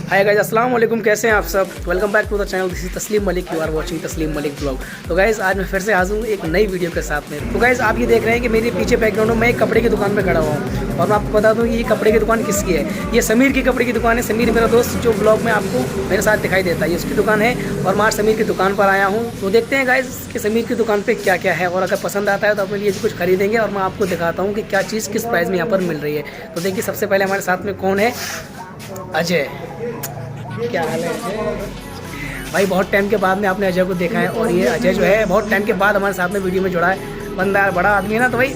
Hi guys, अस्सलाम वालेकुम। कैसे हैं आप सब? Welcome back to the channel. This is Taslim Malik. You are watching तस्लीम मलिक ब्लॉग। तो गाइस आज मैं फिर से हाजिर हूँ एक नई वीडियो के साथ में। तो गाइस आप ये देख रहे हैं कि मेरे पीछे बैकग्राउंड में मैं एक कपड़े की दुकान पे खड़ा हुआ हूँ और मैं आपको बता दूँ कि ये कपड़े की दुकान किसकी है। ये समीर की कपड़े की दुकान है। समीर मेरा दोस्त जो ब्लॉग में आपको मेरे साथ दिखाई देता है, ये उसकी दुकान है और मैं आज समीर की दुकान पर आया हूँ। तो देखते हैं गाइस कि समीर की दुकान पर क्या क्या है और अगर पसंद आता है तो अपने लिए कुछ खरीदेंगे और मैं आपको दिखाता हूँ कि क्या चीज़ किस प्राइस में यहाँ पर मिल रही है। तो देखिए सबसे पहले हमारे साथ में कौन है? अजय। क्या हाल है भाई? बहुत टाइम के बाद में आपने अजय को देखा है और ये अजय जो है बहुत टाइम के बाद हमारे साथ में वीडियो में जुड़ा है। बंदा यार बड़ा आदमी है ना, तो भाई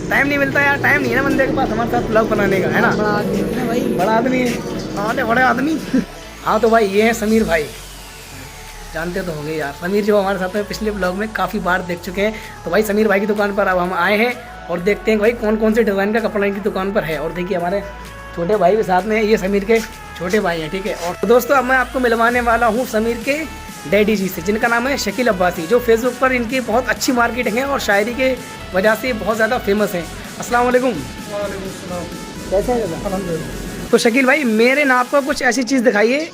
टाइम नहीं मिलता यार, टाइम नहीं है ना बंदे के पास हमारे साथ ब्लॉग बनाने का, है ना? बड़ा आदमी है ना भाई, बड़ा आदमी है। बड़े आदमी हाँ तो भाई ये है समीर भाई, जानते तो होंगे यार। समीर जो हमारे साथ में पिछले ब्लॉग में काफ़ी बार देख चुके हैं। तो भाई समीर भाई की दुकान पर अब हम आए हैं और देखते हैं भाई कौन कौन से डिज़ाइन का कपड़ा इनकी दुकान पर है। और देखिए हमारे छोटे भाई के साथ में ये समीर के छोटे भाई हैं, ठीक है। और तो दोस्तों अब मैं आपको मिलवाने वाला हूँ समीर के डैडी जी से, जिनका नाम है शकील अब्बासी, जो फेसबुक पर इनकी बहुत अच्छी मार्केट है और शायरी के वजह से बहुत ज़्यादा फेमस हैं। अस्सलाम वालेकुम। कैसे हैं? तो शकील भाई मेरे नाप का कुछ ऐसी चीज़ दिखाइए,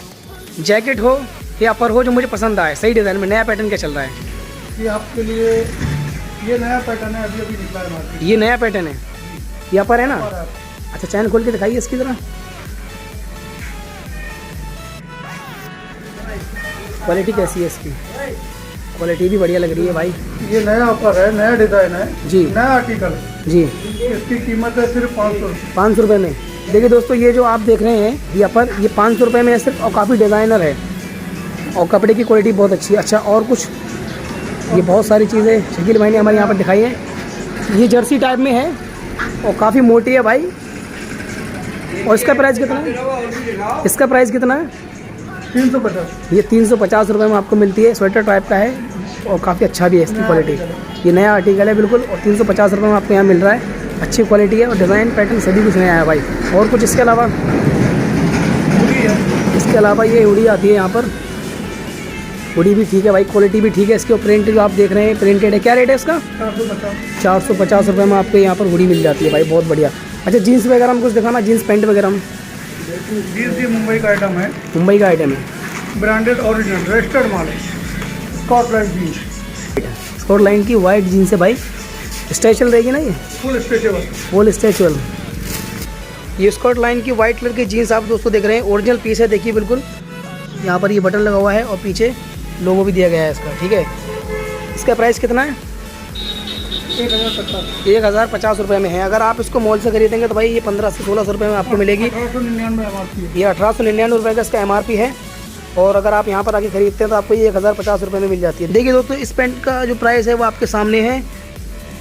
जैकेट हो या अपर हो, जो मुझे पसंद आए, सही डिज़ाइन में। नया पैटर्न क्या चल रहा है? ये आपके लिए ये नया पैटर्न है, अभी निकला है मार्केट। ये नया पैटर्न है, ये अपर है ना? अच्छा चैन खोल के दिखाइए इसकी तरह। क्वालिटी कैसी है इसकी? क्वालिटी भी बढ़िया लग रही है भाई। ये नया ऑफर है, नया डिज़ाइन है जी, नया आर्टिकल जी। इसकी कीमत है सिर्फ 500 रुपये में। देखिए दोस्तों ये जो आप देख रहे हैं ये पर ये 500 रुपये में है सिर्फ, और काफ़ी डिज़ाइनर है और कपड़े की क्वालिटी बहुत अच्छी है। अच्छा और कुछ ये बहुत सारी चीज़ें शकील भाई ने हमारे यहाँ पर दिखाई है। ये जर्सी टाइप में है और काफ़ी मोटी है भाई। और इसका प्राइस कितना है? इसका प्राइस कितना है? 350। ये 350 रुपये में आपको मिलती है। स्वेटर टाइप का है और काफ़ी अच्छा भी है इसकी क्वालिटी। ये नया आर्टिकल है बिल्कुल और 350 रुपये में आपको यहाँ मिल रहा है। अच्छी क्वालिटी है और डिज़ाइन पैटर्न सभी कुछ नया है भाई। और कुछ इसके अलावा? इसके अलावा ये हुडी आती है यहाँ पर, हुडी भी ठीक है भाई, क्वालिटी भी ठीक है इसकी। और प्रिंट जो आप देख रहे हैं प्रिंटेड है। क्या रेट है इसका? 450 रुपये में आपको यहाँ पर हुडी मिल जाती है भाई, बहुत बढ़िया। अच्छा जीन्स वगैरह में कुछ दिखाना, जीन्स पैंट वगैरह में। जीन्स ये मुंबई का आइटम है, मुंबई का आइटम है, ब्रांडेड ओरिजिनल रजिस्टर्ड माल है। स्कॉटलैंड जीन्स, स्कॉटलैंड की वाइट जीन्स है भाई। स्ट्रेचेबल रहेगी ना ये? Full stretchable, full stretchable. ये स्कॉटलैंड की वाइट कलर की जीन्स आप दोस्तों देख रहे हैं, ओरिजिनल पीस है। देखिए बिल्कुल यहाँ पर ये बटन लगा हुआ है और पीछे लोगो भी दिया गया है इसका, ठीक है। इसका प्राइस कितना है? 1050 रुपये में है। अगर आप इसको मॉल से खरीदेंगे तो भाई ये 1500 से 1600 रुपये में आपको मिलेगी। 1899 MRP है। ये 1899 रुपये का इसका MRP है। और अगर आप यहाँ पर आके खरीदते हैं तो आपको ये 1050 रुपये में मिल जाती है। देखिए दोस्तों इस पेंट का जो प्राइस है वो आपके सामने है,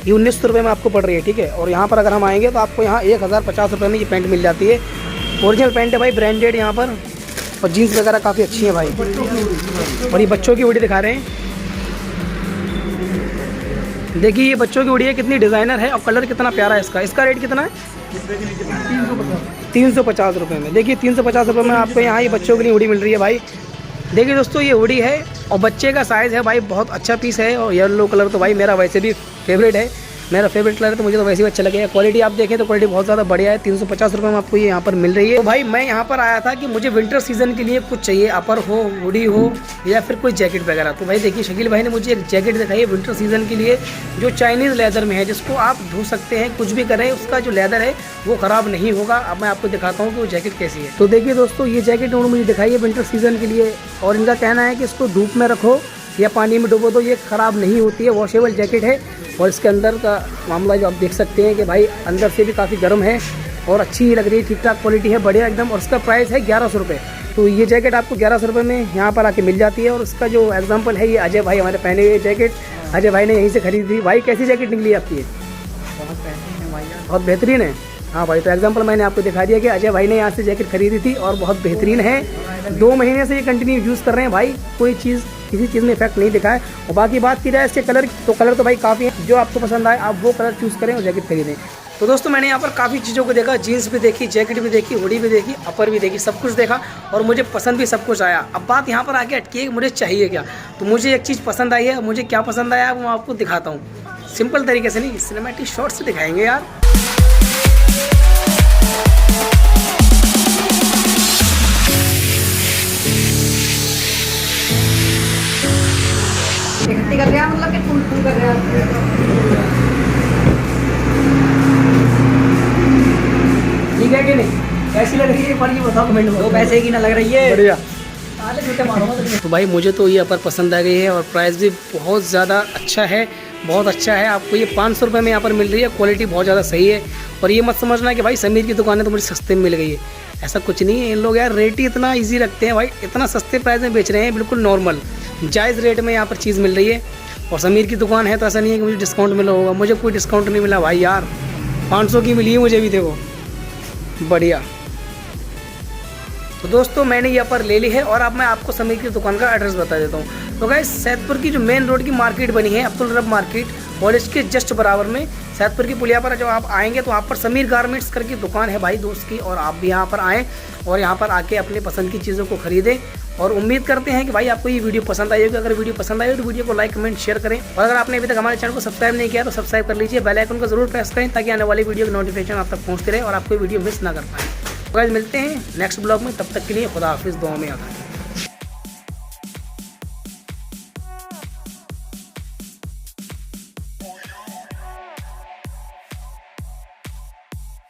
ये 1900 रुपये में आपको पड़ रही है, ठीक है। और यहाँ पर अगर हम आएंगे तो आपको यहाँ 1050 रुपये में ये पेंट मिल जाती है। ओरिजिनल पेंट है भाई, ब्रांडेड यहाँ पर। और जीन्स वगैरह काफ़ी अच्छी है भाई। और ये बच्चों की हुडी दिखा रहे हैं। देखिए ये बच्चों की हुडी है, कितनी डिज़ाइनर है और कलर कितना प्यारा है इसका। इसका रेट कितना है? 350 रुपये में। देखिए 350 रुपये में आपको यहाँ ये बच्चों के लिए हुडी मिल रही है भाई। देखिए दोस्तों ये हुडी है और बच्चे का साइज़ है भाई, बहुत अच्छा पीस है। और येलो कलर तो भाई मेरा वैसे भी फेवरेट है, मेरा फेवरेट कलर है, तो मुझे तो वैसे भी अच्छा लगेगा। क्वालिटी आप देखें तो क्वालिटी बहुत ज़्यादा बढ़िया है। 350 रुपये में आपको ये यहाँ पर मिल रही है। तो भाई मैं यहाँ पर आया था कि मुझे विंटर सीजन के लिए कुछ चाहिए, अपर हो, हुडी हो या फिर कोई जैकेट वगैरह। तो भाई देखिए शकील भाई ने मुझे एक जैकेट दिखाई है विंटर सीजन के लिए, जो चाइनीज़ लेदर में है, जिसको आप धो सकते हैं, कुछ भी करें, उसका जो लेदर है वो ख़राब नहीं होगा। अब मैं आपको दिखाता हूँ कि वो जैकेट कैसी है। तो देखिए दोस्तों ये जैकेट उन्होंने मुझे दिखाई है विंटर सीजन के लिए और इनका कहना है कि इसको धूप में रखो या पानी में डुबो तो ये ख़राब नहीं होती है, वॉशेबल जैकेट है। और इसके अंदर का मामला जो आप देख सकते हैं कि भाई अंदर से भी काफ़ी गर्म है और अच्छी ही लग रही है, ठीक ठाक क्वालिटी है, बढ़िया एकदम। और इसका प्राइस है 1100 रुपये। तो ये जैकेट आपको 1100 रुपये में यहाँ पर आके मिल जाती है। और उसका जो एग्जांपल है ये अजय भाई हमारे पहने हुए जैकेट, अजय भाई ने यहीं से खरीदी थी। भाई कैसी जैकेट निकली आपकी? बहुत बेहतरीन है। हाँ भाई तो एग्जांपल मैंने आपको दिखा दिया कि अजय भाई ने यहाँ से जैकेट खरीदी थी और बहुत बेहतरीन है। 2 महीने से ये कंटिन्यू यूज़ कर रहे हैं भाई, कोई चीज़ किसी चीज़ में इफेक्ट नहीं दिखा है। और बाकी बात की जाए इसके कलर, तो कलर तो भाई काफ़ी है, जो आपको पसंद आए आप वो कलर चूज़ करें और जैकेट खरीदें। तो दोस्तों मैंने यहाँ पर काफ़ी चीज़ों को देखा, जीन्स भी देखी, जैकेट भी देखी, हुडी भी देखी, अपर भी देखी, सब कुछ देखा और मुझे पसंद भी सब कुछ आया। अब बात यहाँ पर आके अटकी है कि मुझे चाहिए क्या। तो मुझे एक चीज़ पसंद आई है, मुझे क्या पसंद आया वो मैं आपको दिखाता हूँ। सिंपल तरीके से नहीं, सिनेमैटिक शॉर्ट से दिखाएंगे यार। खट्टी कर रहे हैं मतलब कि फूल फूल कर रहे हैं। ठीक है कि नहीं? कैसी लग रही है एक बार ये बताओ कमेंट में। दो पैसे की ना लग रही है। बढ़िया। साले झूठे मारो मत। तो भाई मुझे तो ये अपर पसंद आ गई है और प्राइस भी बहुत ज़्यादा अच्छा है, बहुत अच्छा है। आपको ये 500 रुपये में यहाँ पर मिल रही है, क्वालिटी बहुत ज़्यादा सही है। और ये मत समझना कि भाई समीर की दुकान है तो मुझे सस्ते में मिल गई है, ऐसा कुछ नहीं है। इन लोग यार रेट ही इतना ईजी रखते हैं भाई, इतना सस्ते प्राइस में बेच रहे हैं, बिल्कुल नॉर्मल जायज़ रेट में यहाँ पर चीज़ मिल रही है। और समीर की दुकान है तो ऐसा नहीं है कि मुझे डिस्काउंट मिला होगा, मुझे कोई डिस्काउंट नहीं मिला भाई यार, 500 की मिली है मुझे भी, देखो बढ़िया। तो दोस्तों मैंने यहाँ पर ले ली है और अब मैं आपको समीर की दुकान का एड्रेस बता देता हूँ। तो गाइस सैदपुर की जो मेन रोड की मार्केट बनी है अब्दुल रब मार्केट, और इसके जस्ट बराबर में सैदपुर की पुलिया पर जब आप आएंगे तो वहाँ पर समीर गारमेंट्स करके दुकान है भाई दोस्त की, और आप भी यहाँ पर आएँ और यहाँ पर आके अपने पसंद की चीज़ों को खरीदें। और उम्मीद करते हैं कि भाई आपको ये वीडियो पसंद आई होगी। अगर वीडियो पसंद आई हो तो वीडियो को लाइक कमेंट शेयर करें, और अगर आपने अभी तक हमारे चैनल को सब्सक्राइब नहीं किया तो सब्सक्राइब कर लीजिए, बेल आइकन को जरूर प्रेस करें ताकि आने वाली वीडियो की नोटिफिकेशन आप तक पहुँचती रहे और आपको वीडियो मिस ना कर पाएँ। तो गाइस मिलते हैं नेक्स्ट ब्लॉग में, तब तक के लिए खुदा हाफिज़, दुआ में याद रखें।